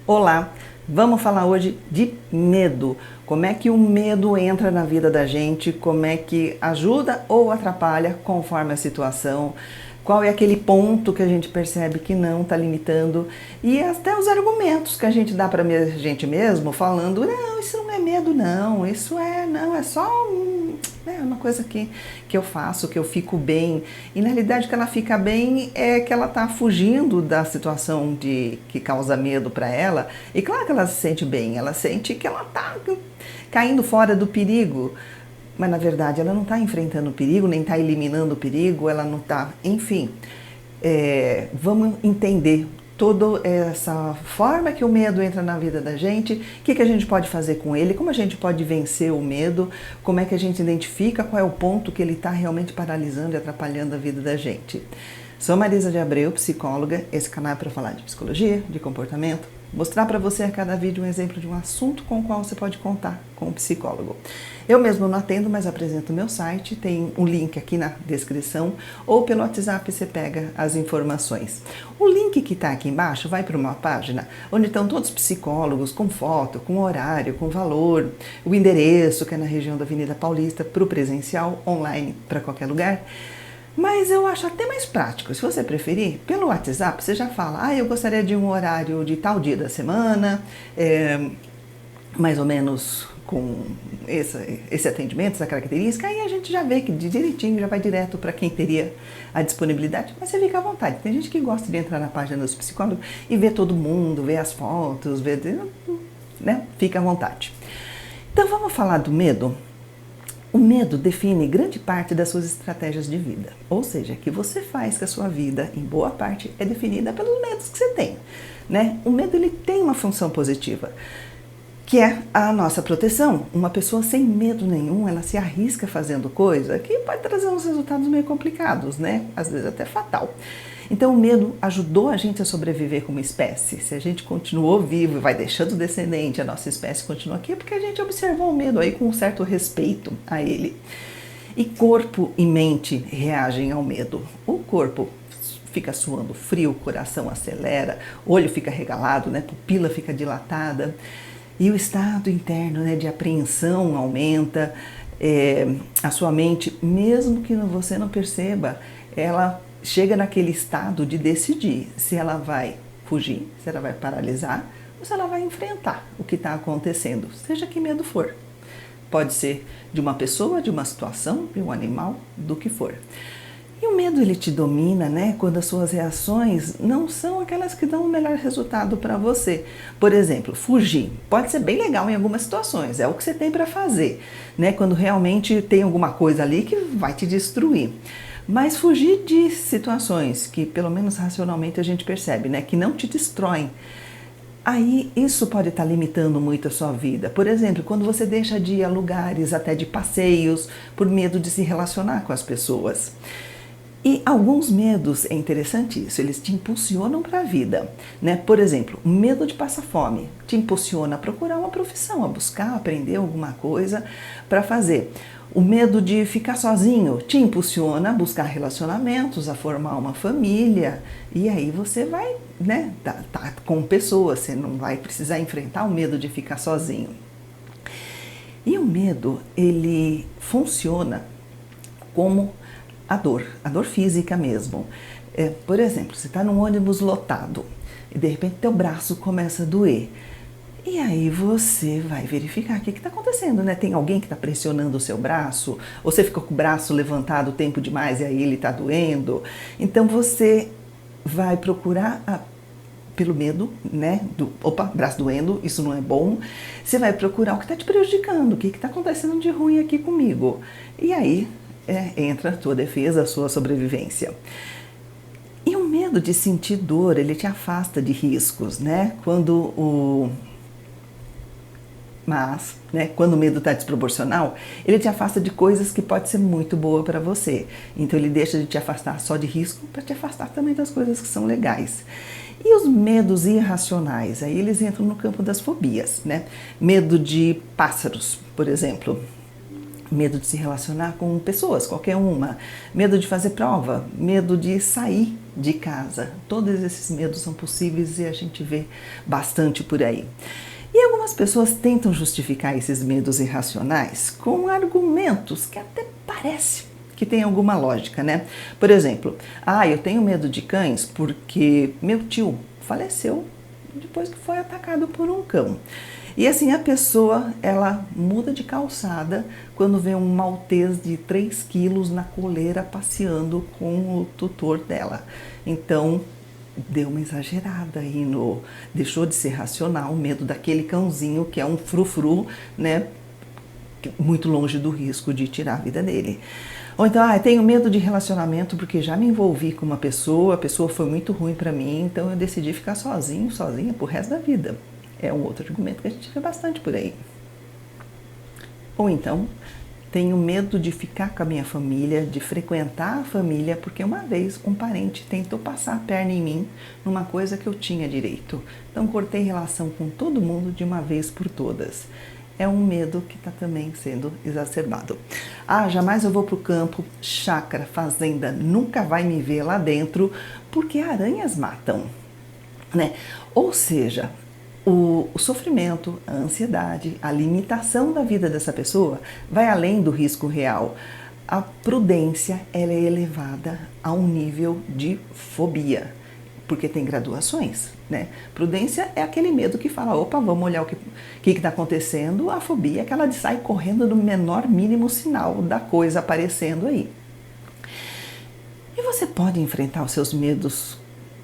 Olá, vamos falar hoje de medo. Como é que o medo entra na vida da gente, como é que ajuda ou atrapalha conforme a situação, qual é aquele ponto que a gente percebe que não está limitando e até os argumentos que a gente dá para a gente mesmo, falando, não, isso não é medo não, isso é só uma coisa que eu faço, que eu fico bem. E na realidade que ela fica bem é que ela está fugindo da situação que causa medo para ela. E claro que ela se sente bem, ela sente que ela está caindo fora do perigo. Mas na verdade ela não está enfrentando o perigo, nem está eliminando o perigo, ela não está, enfim. Vamos entender toda essa forma que o medo entra na vida da gente, o que a gente pode fazer com ele, como a gente pode vencer o medo, como é que a gente identifica qual é o ponto que ele está realmente paralisando e atrapalhando a vida da gente. Sou Marisa de Abreu, psicóloga. Esse canal é para falar de psicologia, de comportamento, mostrar para você a cada vídeo um exemplo de um assunto com o qual você pode contar com um psicólogo. Eu mesmo não atendo, mas apresento o meu site, tem um link aqui na descrição, ou pelo WhatsApp você pega as informações. O link que está aqui embaixo vai para uma página onde estão todos os psicólogos, com foto, com horário, com valor, o endereço, que é na região da Avenida Paulista, para o presencial, online, para qualquer lugar. Mas eu acho até mais prático, se você preferir, pelo WhatsApp você já fala, eu gostaria de um horário de tal dia da semana, mais ou menos com esse atendimento, essa característica, aí a gente já vê que de direitinho já vai direto para quem teria a disponibilidade, mas você fica à vontade. Tem gente que gosta de entrar na página dos psicólogos e ver todo mundo, ver as fotos, né? Fica à vontade. Então vamos falar do medo? O medo define grande parte das suas estratégias de vida, ou seja, que você faz que a sua vida, em boa parte, é definida pelos medos que você tem, né? O medo ele tem uma função positiva, que é a nossa proteção. Uma pessoa sem medo nenhum, ela se arrisca fazendo coisa que pode trazer uns resultados meio complicados, né? Às vezes até fatal. Então o medo ajudou a gente a sobreviver como espécie. Se a gente continuou vivo e vai deixando descendente, a nossa espécie continua aqui, é porque a gente observou o medo aí com um certo respeito a ele. E corpo e mente reagem ao medo. O corpo fica suando frio, o coração acelera, o olho fica regalado, né? Pupila fica dilatada. E o estado interno, né, de apreensão aumenta, a sua mente, mesmo que você não perceba, ela chega naquele estado de decidir se ela vai fugir, se ela vai paralisar ou se ela vai enfrentar o que está acontecendo, seja que medo for. Pode ser de uma pessoa, de uma situação, de um animal, do que for. E o medo ele te domina, né, quando as suas reações não são aquelas que dão o melhor resultado para você. Por exemplo, fugir pode ser bem legal em algumas situações, é o que você tem para fazer, né, quando realmente tem alguma coisa ali que vai te destruir. Mas fugir de situações que, pelo menos racionalmente, a gente percebe, né, que não te destroem, aí isso pode estar limitando muito a sua vida. Por exemplo, quando você deixa de ir a lugares, até de passeios, por medo de se relacionar com as pessoas. E alguns medos, é interessante isso, eles te impulsionam para a vida, né? Por exemplo, o medo de passar fome te impulsiona a procurar uma profissão, a buscar, aprender alguma coisa para fazer. O medo de ficar sozinho te impulsiona a buscar relacionamentos, a formar uma família, e aí você vai, né, tá com pessoas, você não vai precisar enfrentar o medo de ficar sozinho. E o medo, ele funciona como a dor física mesmo. Por exemplo, você está num ônibus lotado e de repente teu braço começa a doer. E aí você vai verificar o que está acontecendo, né? Tem alguém que está pressionando o seu braço? Ou você ficou com o braço levantado tempo demais e aí ele está doendo? Então você vai procurar pelo medo, né? Braço doendo, isso não é bom. Você vai procurar o que está te prejudicando, o que está acontecendo de ruim aqui comigo. E aí entra a tua defesa, a sua sobrevivência. E o medo de sentir dor, ele te afasta de riscos, né? Quando o medo está desproporcional, ele te afasta de coisas que pode ser muito boa para você. Então ele deixa de te afastar só de risco para te afastar também das coisas que são legais. E os medos irracionais, aí eles entram no campo das fobias, né? Medo de pássaros, por exemplo. Medo de se relacionar com pessoas, qualquer uma. Medo de fazer prova, medo de sair, de casa. Todos esses medos são possíveis e a gente vê bastante por aí. E algumas pessoas tentam justificar esses medos irracionais com argumentos que até parece que tem alguma lógica, né? Por exemplo, eu tenho medo de cães porque meu tio faleceu depois que foi atacado por um cão. E assim, a pessoa, ela muda de calçada quando vê um maltês de 3 quilos na coleira passeando com o tutor dela. Então, deu uma exagerada aí deixou de ser racional o medo daquele cãozinho que é um frufru, né? Muito longe do risco de tirar a vida dele. Ou então, tenho medo de relacionamento porque já me envolvi com uma pessoa, a pessoa foi muito ruim para mim, então eu decidi ficar sozinha pro resto da vida. É um outro argumento que a gente vê bastante por aí. Ou então, tenho medo de ficar com a minha família, de frequentar a família, porque uma vez um parente tentou passar a perna em mim numa coisa que eu tinha direito. Então, cortei relação com todo mundo de uma vez por todas. É um medo que está também sendo exacerbado. Jamais eu vou para o campo, chácara, fazenda, nunca vai me ver lá dentro, porque aranhas matam, né? Ou seja, o sofrimento, a ansiedade, a limitação da vida dessa pessoa vai além do risco real. A prudência, ela é elevada a um nível de fobia, porque tem graduações, né? Prudência é aquele medo que fala, opa, vamos olhar o que está acontecendo. A fobia é aquela de sair correndo no menor mínimo sinal da coisa aparecendo aí. E você pode enfrentar os seus medos,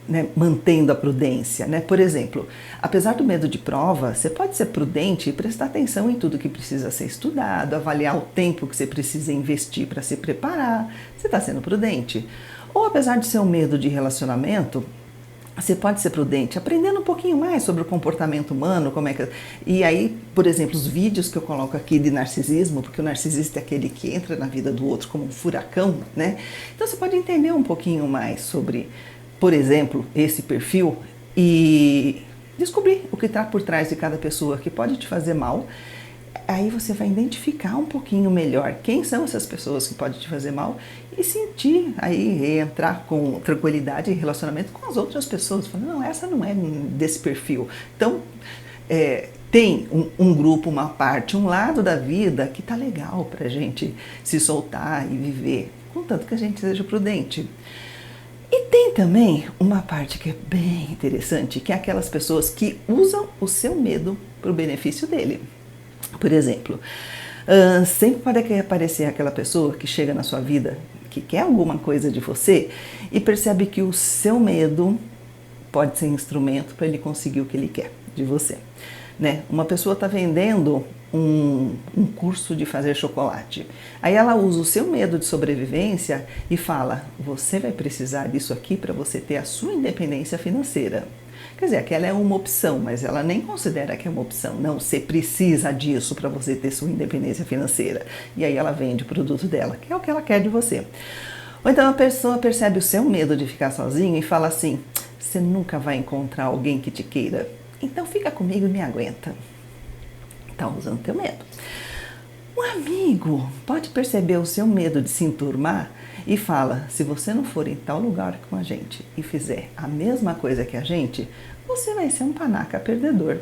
né, mantendo a prudência, né? Por exemplo, apesar do medo de prova, você pode ser prudente e prestar atenção em tudo que precisa ser estudado, avaliar o tempo que você precisa investir para se preparar. Você está sendo prudente. Ou apesar de ser um medo de relacionamento, você pode ser prudente, aprendendo um pouquinho mais sobre o comportamento humano, E aí, por exemplo, os vídeos que eu coloco aqui de narcisismo, porque o narcisista é aquele que entra na vida do outro como um furacão, né? Então você pode entender um pouquinho mais sobre, por exemplo, esse perfil e descobrir o que está por trás de cada pessoa que pode te fazer mal. Aí você vai identificar um pouquinho melhor quem são essas pessoas que podem te fazer mal e sentir aí, entrar com tranquilidade em relacionamento com as outras pessoas. Falando, não, essa não é desse perfil. Então, tem um grupo, uma parte, um lado da vida que tá legal pra gente se soltar e viver, contanto que a gente seja prudente. E tem também uma parte que é bem interessante, que é aquelas pessoas que usam o seu medo para o benefício dele. Por exemplo, sempre pode aparecer aquela pessoa que chega na sua vida, que quer alguma coisa de você e percebe que o seu medo pode ser instrumento para ele conseguir o que ele quer de você, né? Uma pessoa está vendendo um curso de fazer chocolate. Aí ela usa o seu medo de sobrevivência e fala, você vai precisar disso aqui para você ter a sua independência financeira. Quer dizer, aquela é uma opção, mas ela nem considera que é uma opção. Não, você precisa disso para você ter sua independência financeira. E aí ela vende o produto dela, que é o que ela quer de você. Ou então a pessoa percebe o seu medo de ficar sozinha e fala assim, você nunca vai encontrar alguém que te queira, então fica comigo e me aguenta. Está usando teu medo. Um amigo pode perceber o seu medo de se enturmar e fala, se você não for em tal lugar com a gente e fizer a mesma coisa que a gente, você vai ser um panaca perdedor.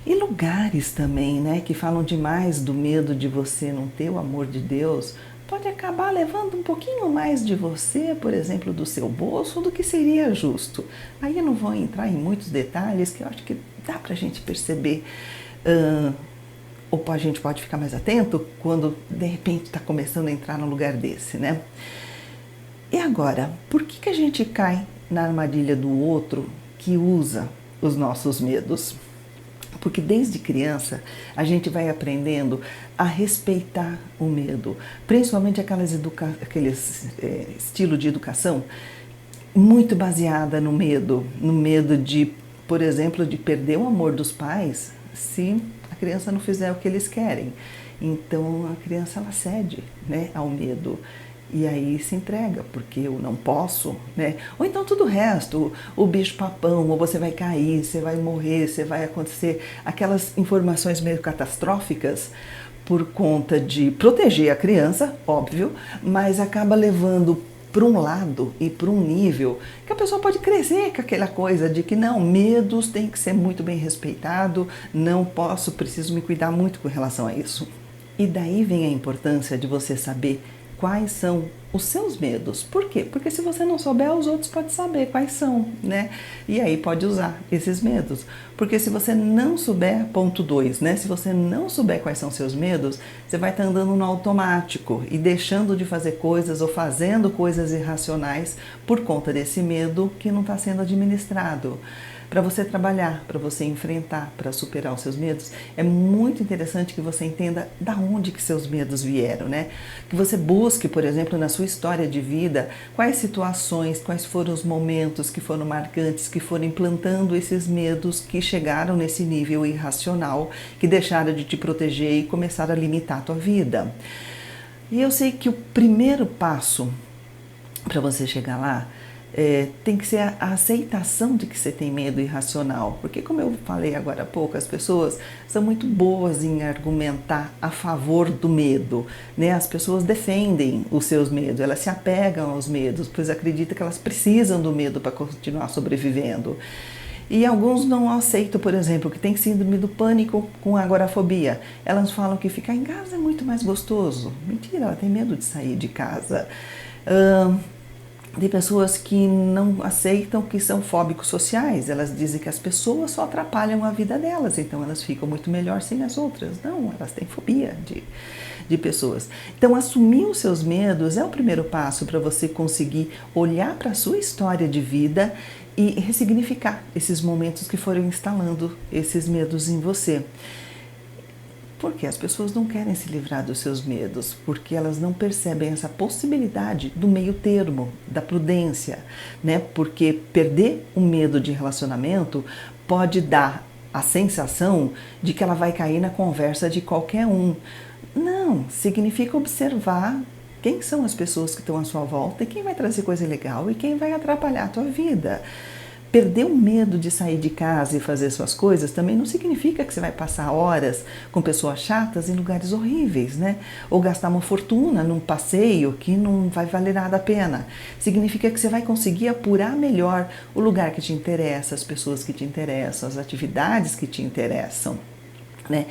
E lugares também, né, que falam demais do medo de você não ter o amor de Deus, pode acabar levando um pouquinho mais de você, por exemplo, do seu bolso, do que seria justo. Aí eu não vou entrar em muitos detalhes, que eu acho que dá pra gente perceber, ou a gente pode ficar mais atento quando de repente está começando a entrar num lugar desse, né? E agora, por que a gente cai na armadilha do outro que usa os nossos medos? Porque desde criança a gente vai aprendendo a respeitar o medo, principalmente aqueles estilo de educação muito baseada no medo de, por exemplo, de perder o amor dos pais se a criança não fizer o que eles querem. Então a criança ela cede, né, ao medo. E aí se entrega, porque eu não posso, né? Ou então tudo o resto, o bicho papão, ou você vai cair, você vai morrer, você vai acontecer, aquelas informações meio catastróficas por conta de proteger a criança, óbvio, mas acaba levando para um lado e para um nível que a pessoa pode crescer com aquela coisa de que não, medos tem que ser muito bem respeitado, não posso, preciso me cuidar muito com relação a isso. E daí vem a importância de você saber quais são os seus medos. Por quê? Porque se você não souber, os outros podem saber quais são, né? E aí pode usar esses medos. Porque se você não souber, ponto 2, né? Se você não souber quais são seus medos, você vai estar andando no automático e deixando de fazer coisas ou fazendo coisas irracionais por conta desse medo que não está sendo administrado. Para você trabalhar, para você enfrentar, para superar os seus medos, é muito interessante que você entenda da onde que seus medos vieram, né? Que você busque, por exemplo, na sua história de vida, quais situações, quais foram os momentos que foram marcantes, que foram implantando esses medos que chegaram nesse nível irracional, que deixaram de te proteger e começaram a limitar a tua vida. E eu sei que o primeiro passo para você chegar lá tem que ser a aceitação de que você tem medo irracional. Porque, como eu falei agora há pouco, as pessoas são muito boas em argumentar a favor do medo, né? As pessoas defendem os seus medos, elas se apegam aos medos, pois acreditam que elas precisam do medo para continuar sobrevivendo. E alguns não aceitam, por exemplo, que tem síndrome do pânico com agorafobia. Elas falam que ficar em casa é muito mais gostoso. Mentira, ela tem medo de sair de casa. Tem pessoas que não aceitam que são fóbicos sociais, elas dizem que as pessoas só atrapalham a vida delas, então elas ficam muito melhor sem as outras. Não, elas têm fobia de pessoas. Então, assumir os seus medos é o primeiro passo para você conseguir olhar para a sua história de vida e ressignificar esses momentos que foram instalando esses medos em você. Porque as pessoas não querem se livrar dos seus medos, porque elas não percebem essa possibilidade do meio termo, da prudência, né? Porque perder o medo de relacionamento pode dar a sensação de que ela vai cair na conversa de qualquer um. Não, significa observar quem são as pessoas que estão à sua volta e quem vai trazer coisa legal e quem vai atrapalhar a tua vida. Perder o medo de sair de casa e fazer suas coisas também não significa que você vai passar horas com pessoas chatas em lugares horríveis, né? Ou gastar uma fortuna num passeio que não vai valer nada a pena. Significa que você vai conseguir apurar melhor o lugar que te interessa, as pessoas que te interessam, as atividades que te interessam, né?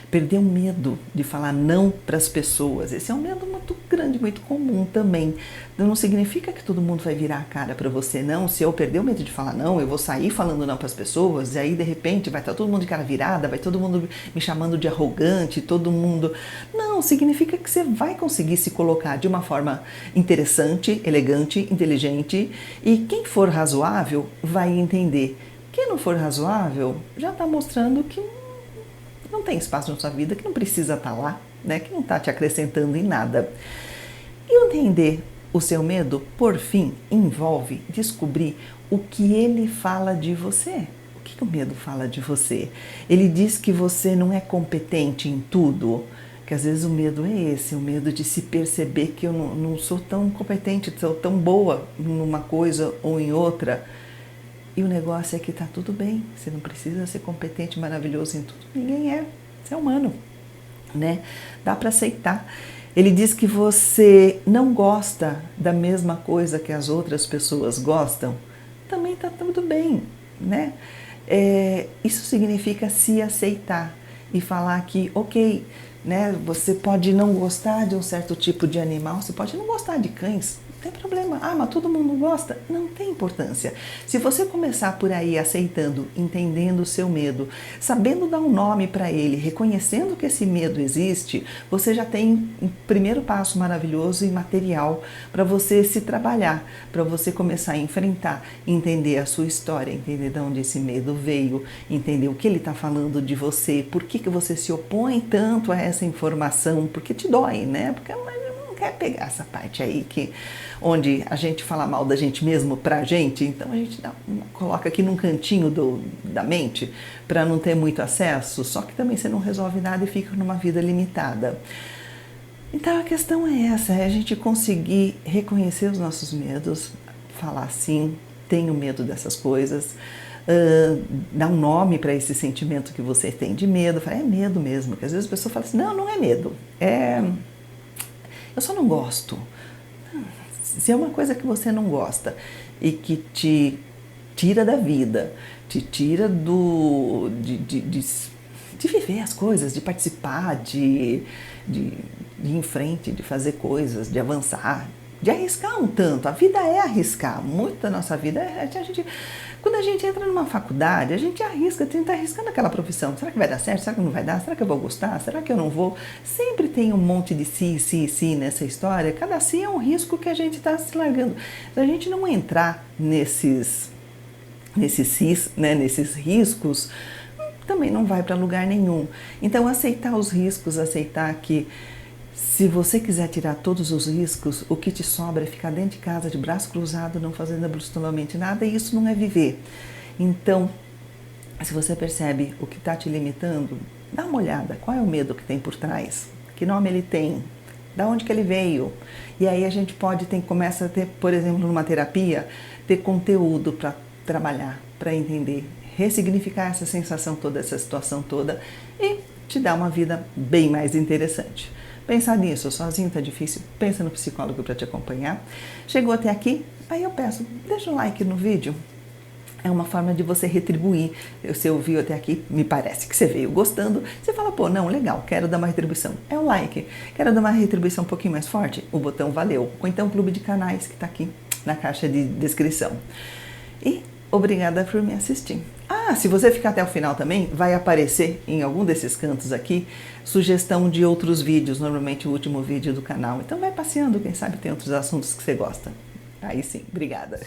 Perder o medo de falar não para as pessoas. Esse é um medo muito grande, muito comum também. Não significa que todo mundo vai virar a cara para você, não. Se eu perder o medo de falar não, eu vou sair falando não para as pessoas, e aí de repente vai estar todo mundo de cara virada, vai todo mundo me chamando de arrogante, todo mundo... Não, significa que você vai conseguir se colocar de uma forma interessante, elegante, inteligente, e quem for razoável vai entender. Quem não for razoável já está mostrando que não tem espaço na sua vida, que não precisa estar lá, né? Que não está te acrescentando em nada. E entender o seu medo, por fim, envolve descobrir o que ele fala de você. O que o medo fala de você? Ele diz que você não é competente em tudo, que às vezes o medo é esse, o medo de se perceber que eu não sou tão competente, sou tão boa numa coisa ou em outra. E o negócio é que tá tudo bem, você não precisa ser competente, maravilhoso em tudo, ninguém é, você é humano, né? Dá para aceitar. Ele diz que você não gosta da mesma coisa que as outras pessoas gostam, também tá tudo bem, né? Isso significa se aceitar e falar que, ok, né? Você pode não gostar de um certo tipo de animal, você pode não gostar de cães, não tem problema. Ah, mas todo mundo gosta? Não tem importância. Se você começar por aí aceitando, entendendo o seu medo, sabendo dar um nome para ele, reconhecendo que esse medo existe, você já tem um primeiro passo maravilhoso e material para você se trabalhar, para você começar a enfrentar, entender a sua história, entender de onde esse medo veio, entender o que ele está falando de você, por que você se opõe tanto a essa informação, porque te dói, né? Porque quer pegar essa parte aí onde a gente fala mal da gente mesmo pra gente, então a gente coloca aqui num cantinho da mente para não ter muito acesso, só que também você não resolve nada e fica numa vida limitada. Então a questão é essa, é a gente conseguir reconhecer os nossos medos, falar assim, tenho medo dessas coisas, dar um nome para esse sentimento que você tem de medo, falar, é medo mesmo, porque às vezes a pessoa fala assim, não é medo, eu só não gosto. Se é uma coisa que você não gosta e que te tira da vida, te tira de viver as coisas, de participar, de ir em frente, de fazer coisas, de avançar, de arriscar um tanto. A vida é arriscar. Muito da nossa vida quando a gente entra numa faculdade, a gente arrisca, tenta arriscando aquela profissão. Será que vai dar certo? Será que não vai dar? Será que eu vou gostar? Será que eu não vou? Sempre tem um monte de si nessa história. Cada si é um risco que a gente está se largando. Se a gente não entrar nesses sis, né, nesses riscos, também não vai para lugar nenhum. Então, aceitar os riscos, aceitar que se você quiser tirar todos os riscos, o que te sobra é ficar dentro de casa de braço cruzado, não fazendo absolutamente nada, e isso não é viver. Então, se você percebe o que está te limitando, dá uma olhada, qual é o medo que tem por trás? Que nome ele tem? Da onde que ele veio? E aí a gente começa a ter, por exemplo, numa terapia, ter conteúdo para trabalhar, para entender, ressignificar essa sensação toda, essa situação toda e te dar uma vida bem mais interessante. Pensar nisso, sozinho tá difícil, pensa no psicólogo para te acompanhar. Chegou até aqui? Aí eu peço, deixa um like no vídeo. É uma forma de você retribuir. Você ouviu até aqui, me parece que você veio gostando. Você fala, pô, não, legal, quero dar uma retribuição. É o like. Quero dar uma retribuição um pouquinho mais forte? O botão valeu. Ou então o clube de canais que está aqui na caixa de descrição. E obrigada por me assistir. Se você ficar até o final também, vai aparecer em algum desses cantos aqui sugestão de outros vídeos, normalmente o último vídeo do canal. Então vai passeando, quem sabe tem outros assuntos que você gosta. Aí sim, obrigada.